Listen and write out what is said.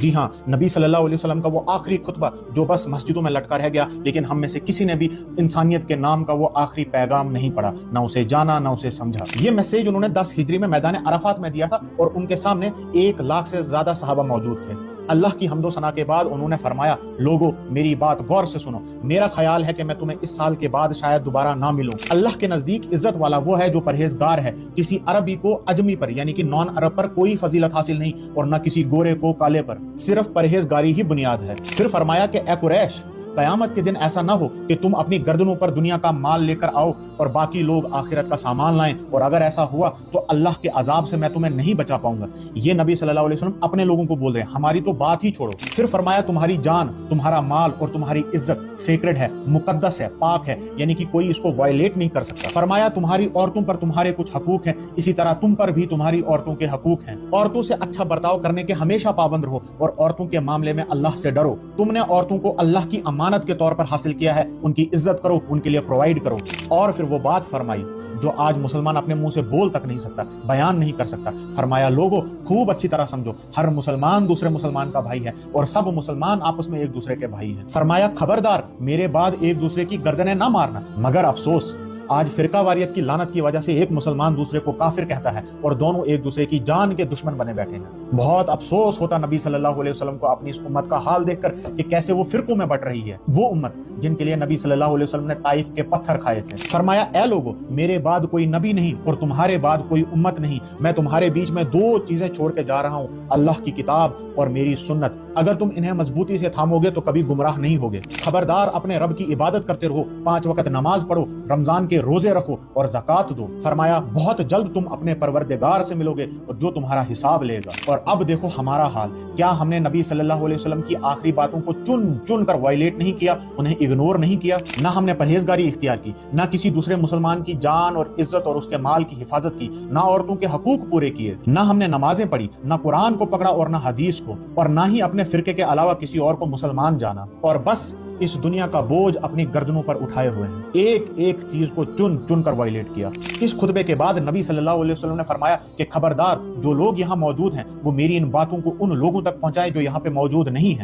جی हाँ, नबी सल्लल्लाहु अलैहि वसल्लम का वो आखिरी खुतबा जो बस मस्जिदों में लटका रह गया, लेकिन हम में से किसी ने भी इंसानियत के नाम का वो आखिरी पैगाम नहीं पढ़ा, ना उसे जाना ना उसे समझा। ये मैसेज उन्होंने 10 हिजरी में मैदान अरफात में दिया था और उनके सामने 1 लाख से ज्यादा सहाबा मौजूद थे। अल्लाह की हम्दो सना के बाद उन्होंने फरमाया, लोगो मेरी बात गौर से सुनो, मेरा ख्याल है कि मैं तुम्हें इस साल के बाद शायद दोबारा ना मिलूं। अल्लाह के नजदीक इज्जत वाला वो है जो परहेजगार है। किसी अरबी को अजमी पर यानी कि नॉन अरब पर कोई फजीलत हासिल नहीं और न किसी गोरे को काले पर, सिर्फ परहेजगारी ही बुनियाद है। फिर फरमाया कि ए कुरैश, कयामत के दिन ऐसा ना हो कि तुम अपनी गर्दनों पर दुनिया का माल लेकर आओ और बाकी लोग आखिरत का सामान लाएं, और अगर ऐसा हुआ तो अल्लाह के अजाब से मैं तुम्हें नहीं बचा पाऊंगा। ये नबी सल्लल्लाहु अलैहि वसल्लम अपने लोगों को बोल रहे हैं, हमारी तो बात ही छोड़ो। फिर फरमाया, तुम्हारी जान, तुम्हारा माल और तुम्हारी इज्जत सेक्रेड है, मुकद्दस है, पाक है, यानी कि कोई इसको वायलेट नहीं कर सकता। फरमाया, तुम्हारी औरतों पर तुम्हारे कुछ हकूक हैं, इसी तरह तुम पर भी तुम्हारी औरतों के हकूक हैं। औरतों से अच्छा बर्ताव करने के हमेशा पाबंद रहो और औरतों के मामले में अल्लाह से डरो। तुमने औरतों को अल्लाह की अमानत के तौर पर हासिल किया है, उनकी इज्जत करो, उनके लिए प्रोवाइड करो। और फिर वो बात फरमाई जो आज मुसलमान अपने मुंह से बोल तक नहीं सकता, बयान नहीं कर सकता। फरमाया, लोगों खूब अच्छी तरह समझो, हर मुसलमान दूसरे मुसलमान का भाई है और सब मुसलमान आपस में एक दूसरे के भाई हैं। फरमाया, खबरदार मेरे बाद एक दूसरे की गर्दनें ना मारना। मगर अफसोस, आज फिरका वारियत की लानत की वजह से एक मुसलमान दूसरे को काफिर कहता है और दोनों एक दूसरे की जान के दुश्मन बने बैठे हैं। बहुत अफसोस होता नबी सल्लल्लाहु अलैहि वसल्लम को अपनी इस उम्मत का हाल देखकर कि कैसे वो फिरकों में बट रही है। वो उम्मत जिनके लिए नबी सल्लल्लाहु अलैहि वसल्लम ने ताइफ के पत्थर खाए थे। फरमाया, ए लोगो, मेरे बाद कोई नबी नहीं और तुम्हारे बाद कोई उम्मत नहीं। मैं तुम्हारे बीच में 2 चीजें छोड़ के जा रहा हूँ, अल्लाह की किताब और मेरी सुन्नत। अगर तुम इन्हें मजबूती से थामोगे तो कभी गुमराह नहीं होगे। खबरदार अपने रब की इबादत करते रहो, 5 वक्त नमाज पढ़ो, रमजान के रोजे रखो और ज़कात दो। फरमाया, बहुत जल्द तुम अपने परवरदिगार से मिलोगे और जो तुम्हारा हिसाब लेगा। और अब देखो हमारा हाल, क्या हमने नबी सल्लल्लाहु अलैहि वसल्लम की आखिरी बातों को चुन चुन कर वायलेट नहीं किया, उन्हें इग्नोर नहीं किया, ना हमने परहेजगारी इख्तियार की, ना किसी दूसरे मुसलमान की जान और इज्जत और उसके माल की हिफाजत की, ना औरतों के हकूक पूरे किए, ना हमने नमाजें पढ़ी, ना कुरान को पकड़ा और ना हदीस को, और ना ही अपने फिरके के अलावा किसी और को मुसलमान जाना, और बस इस दुनिया का बोझ अपनी गर्दनों पर उठाए हुए हैं। एक एक चीज को चुन चुन कर वायलेट किया। इस खुतबे के बाद नबी सल्लल्लाहु अलैहि वसल्लम ने फरमाया कि खबरदार, जो लोग यहाँ मौजूद हैं वो मेरी इन बातों को उन लोगों तक पहुंचाए जो यहाँ पे मौजूद नहीं हैं।